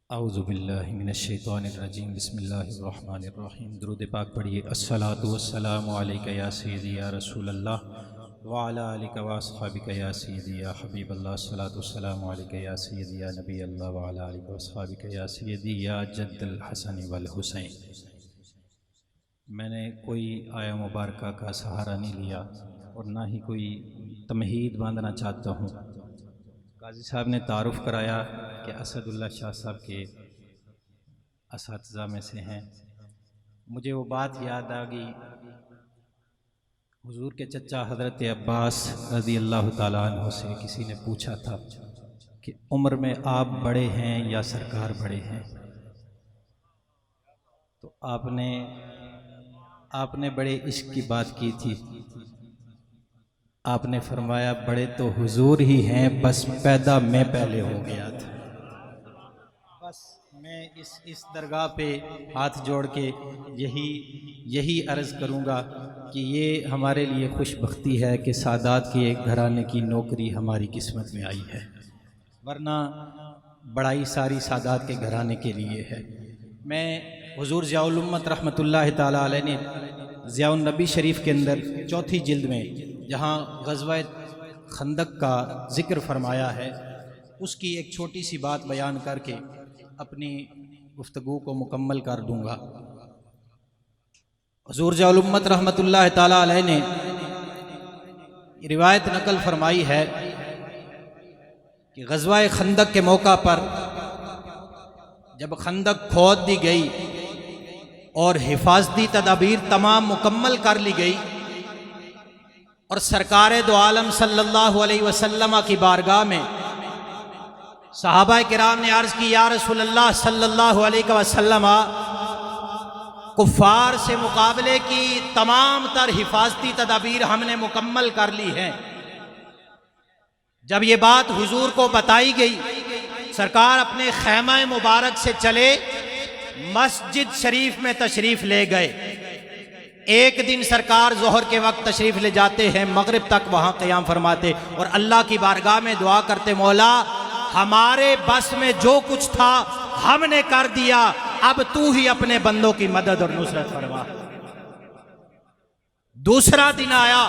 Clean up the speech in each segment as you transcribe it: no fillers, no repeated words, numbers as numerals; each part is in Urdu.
اعوذ باللہ من الشیطان الرجیم بسم اللہ الرحمن الرحیم۔ درود پاک پڑھیے۔ الصلاۃ والسلام علیک یا سیدی یا رسول اللہ وعلی آلک واصحابک یا سیدی یا حبیب اللہ۔ الصلاۃ والسلام علیک یا سیدی یا نبی اللہ وعلی آلک واصحابک یا سیدی یا جد الحسن والحسین۔ میں نے کوئی آیہ مبارکہ کا سہارا نہیں لیا اور نہ ہی کوئی تمہید باندھنا چاہتا ہوں۔ قاضی صاحب نے تعارف کرایا کہ اسد اللہ شاہ صاحب کے اساتذہ میں سے ہیں۔ مجھے وہ بات یاد آ گئی، حضور کے چچا حضرت عباس رضی اللہ تعالیٰ عنہ سے کسی نے پوچھا تھا کہ عمر میں آپ بڑے ہیں یا سرکار بڑے ہیں؟ تو آپ نے بڑے عشق کی بات کی تھی۔ آپ نے فرمایا بڑے تو حضور ہی ہیں، بس پیدا میں پہلے ہو گیا تھا۔ بس میں اس درگاہ پہ ہاتھ جوڑ کے یہی عرض کروں گا کہ یہ ہمارے لیے خوش بختی ہے کہ سادات کے ایک گھرانے کی نوکری ہماری قسمت میں آئی ہے، ورنہ بڑائی ساری سادات کے گھرانے کے لیے ہے۔ میں حضور ضیاء الامت رحمۃ اللہ تعالیٰ علیہ نے ضیاء النبی شریف کے اندر چوتھی جلد میں جہاں غزوہ خندق کا ذکر فرمایا ہے، اس کی ایک چھوٹی سی بات بیان کر کے اپنی گفتگو کو مکمل کر دوں گا۔ حضور ضیاء الامت رحمۃ اللہ تعالیٰ علیہ نے روایت نقل فرمائی ہے کہ غزوہ خندق کے موقع پر جب خندق کھود دی گئی اور حفاظتی تدابیر تمام مکمل کر لی گئی اور سرکار دو عالم صلی اللہ علیہ وسلم کی بارگاہ میں صحابہ کرام نے عرض کی، یا رسول اللہ صلی اللہ علیہ وسلم، کفار سے مقابلے کی تمام تر حفاظتی تدابیر ہم نے مکمل کر لی ہیں۔ جب یہ بات حضور کو بتائی گئی، سرکار اپنے خیمہ مبارک سے چلے، مسجد شریف میں تشریف لے گئے۔ ایک دن سرکار ظہر کے وقت تشریف لے جاتے ہیں، مغرب تک وہاں قیام فرماتے اور اللہ کی بارگاہ میں دعا کرتے، مولا ہمارے بس میں جو کچھ تھا ہم نے کر دیا، اب تو ہی اپنے بندوں کی مدد اور نصرت فرما۔ دوسرا دن آیا،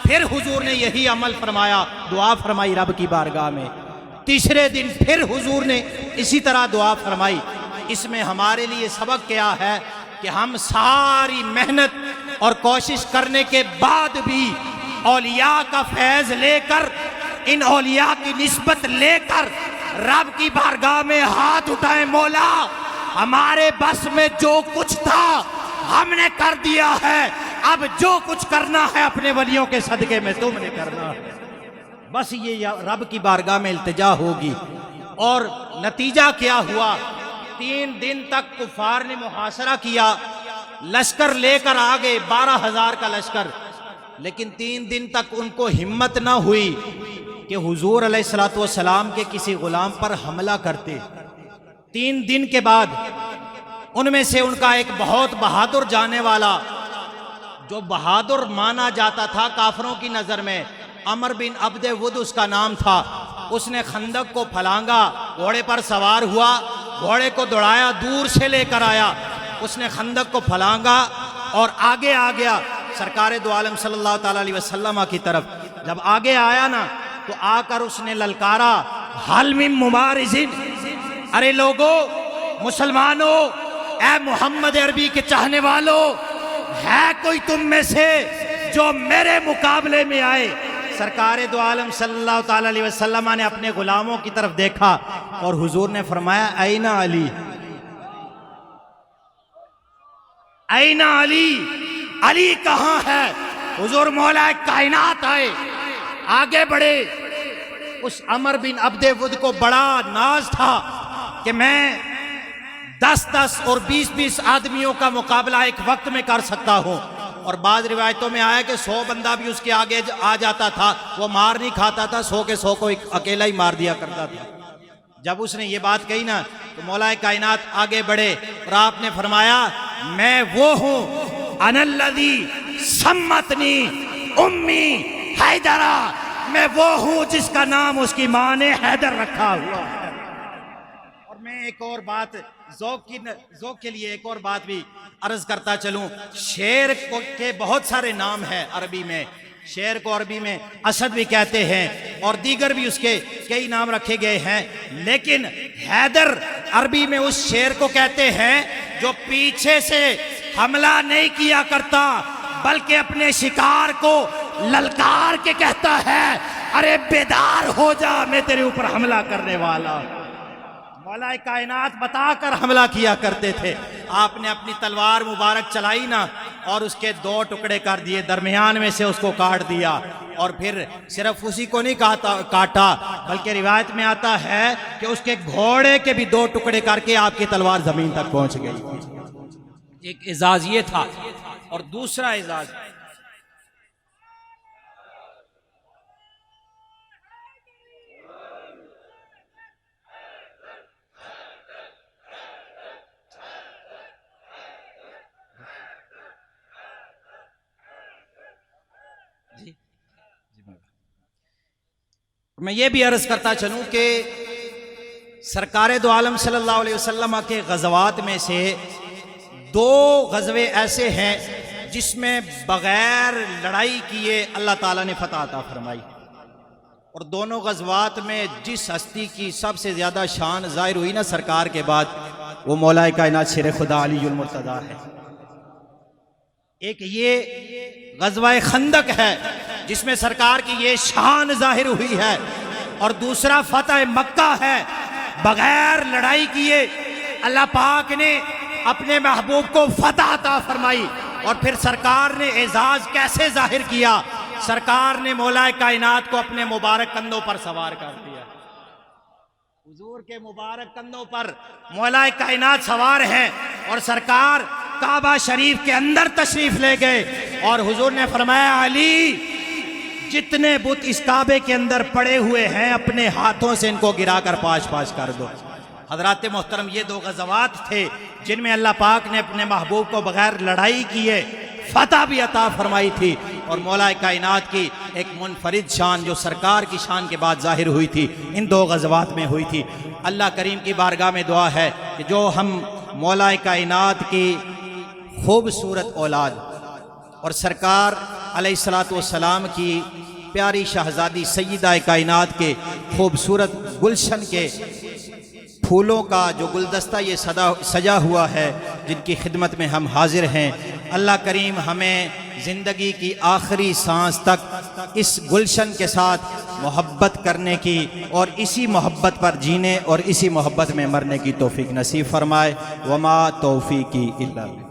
پھر حضور نے یہی عمل فرمایا، دعا فرمائی رب کی بارگاہ میں۔ تیسرے دن پھر حضور نے اسی طرح دعا فرمائی۔ اس میں ہمارے لیے سبق کیا ہے کہ ہم ساری محنت اور کوشش کرنے کے بعد بھی اولیاء کا فیض لے کر، ان اولیاء کی نسبت لے کر رب کی بارگاہ میں ہاتھ اٹھائیں، مولا ہمارے بس میں جو کچھ تھا ہم نے کر دیا ہے، اب جو کچھ کرنا ہے اپنے ولیوں کے صدقے میں تم نے کرنا ہے۔ بس یہ رب کی بارگاہ میں التجا ہوگی۔ اور نتیجہ کیا ہوا؟ 3 دن تک کفار نے محاصرہ کیا، لشکر لے کر آگے 12,000 کا لشکر، لیکن 3 دن تک ان کو ہمت نہ ہوئی کہ حضور علیہ السلام کے کسی غلام پر حملہ کرتے۔ 3 دن کے بعد ان میں سے ان کا ایک بہت بہادر جانے والا، جو بہادر مانا جاتا تھا کافروں کی نظر میں، عمر بن عبد ود اس کا نام تھا، اس نے خندق کو پھلانگا، گھوڑے پر سوار ہوا، گھوڑے کو دوڑایا، دور سے لے کر آیا، اس نے خندق کو پھلانگا اور آگے آ گیا سرکار دو عالم صلی اللہ تعالیٰ علیہ وسلم کی طرف۔ جب آگے آیا نا تو آ کر اس نے للکارا، حل من مبارزین، ارے لوگو، مسلمانوں، اے محمد عربی کے چاہنے والوں، ہے کوئی تم میں سے جو میرے مقابلے میں آئے؟ سرکار دو عالم صلی اللہ تعالیٰ علیہ وسلم نے اپنے غلاموں کی طرف دیکھا اور حضور نے فرمایا، اینا علی، اینا علی، علی کہاں ہے؟ حضور مولا کائنات آئے، آگے بڑھے۔ اس عمر بن عبد ود کو بڑا ناز تھا کہ میں 10 اور 20 آدمیوں کا مقابلہ ایک وقت میں کر سکتا ہوں، اور بعض روایتوں میں آیا کہ 100 بندہ بھی اس کے آگے آ جاتا تھا، وہ مار نہیں کھاتا تھا، 100 کے 100 کو اکیلا ہی مار دیا کرتا تھا۔ جب اس نے یہ بات کہی نا تو مولا کائنات آگے بڑھے اور آپ نے فرمایا، میں وہ ہوں، انا الذی سمتنی امی حیدرہ، میں وہ ہوں جس کا نام اس کی ماں نے حیدر رکھا ہوا ہے۔ اور میں ایک اور بات ذوق کے لیے ایک اور بات بھی عرض کرتا چلوں. شیر کے بہت سارے نام ہیں عربی میں. شیر کو عربی میں اسد بھی کہتے ہیں اور دیگر بھی اس کے کئی نام رکھے گئے ہیں، لیکن حیدر عربی میں اس شیر کو کہتے ہیں جو پیچھے سے حملہ نہیں کیا کرتا بلکہ اپنے شکار کو للکار کے کہتا ہے، ارے بیدار ہو جا، میں تیرے اوپر حملہ کرنے والا. مولا کائنات بتا کر حملہ کیا کرتے تھے. آپ نے اپنی تلوار مبارک چلائی نا اور اس کے 2 ٹکڑے کر دیے، درمیان میں سے اس کو کاٹ دیا، اور پھر صرف اسی کو نہیں کاٹا بلکہ روایت میں آتا ہے کہ اس کے گھوڑے کے بھی 2 ٹکڑے کر کے آپ کی تلوار زمین تک پہنچ گئی. ایک اعزاز یہ تھا. اور دوسرا اعزاز میں یہ بھی عرض کرتا چلوں کہ سرکار دو عالم صلی اللہ علیہ وسلم کے غزوات میں سے 2 غزوے ایسے ہیں جس میں بغیر لڑائی کیے اللہ تعالیٰ نے فتح عطا فرمائی، اور دونوں غزوات میں جس ہستی کی سب سے زیادہ شان ظاہر ہوئی نا سرکار کے بعد، وہ مولا کائنات شیر خدا علی المرتضیٰ ہے. ایک یہ غزوہ خندق ہے جس میں سرکار کی یہ شان ظاہر ہوئی ہے، اور دوسرا فتح مکہ ہے. بغیر لڑائی کیے اللہ پاک نے اپنے محبوب کو فتح عطا فرمائی. اور پھر سرکار نے اعزاز کیسے ظاہر کیا؟ سرکار نے مولا کائنات کو اپنے مبارک کندھوں پر سوار کر دیا. حضور کے مبارک کندھوں پر مولا کائنات سوار ہیں، اور سرکار کعبہ شریف کے اندر تشریف لے گئے، اور حضور نے فرمایا علی جتنے بت اس کعبے کے اندر پڑے ہوئے ہیں اپنے ہاتھوں سے ان کو گرا کر پاش پاش کر دو. حضرات محترم، یہ 2 غزوات تھے جن میں اللہ پاک نے اپنے محبوب کو بغیر لڑائی کیے فتح بھی عطا فرمائی تھی، اور مولا کائنات کی ایک منفرد شان جو سرکار کی شان کے بعد ظاہر ہوئی تھی ان 2 غزوات میں ہوئی تھی. اللہ کریم کی بارگاہ میں دعا ہے کہ جو ہم مولا کائنات کی خوبصورت اولاد اور سرکار علیہ الصلوۃ والسلام کی پیاری شہزادی سیدہ کائنات کے خوبصورت گلشن کے پھولوں کا جو گلدستہ یہ سجا ہوا ہے، جن کی خدمت میں ہم حاضر ہیں، اللہ کریم ہمیں زندگی کی آخری سانس تک اس گلشن کے ساتھ محبت کرنے کی اور اسی محبت پر جینے اور اسی محبت میں مرنے کی توفیق نصیب فرمائے. وما توفیقی الا باللہ.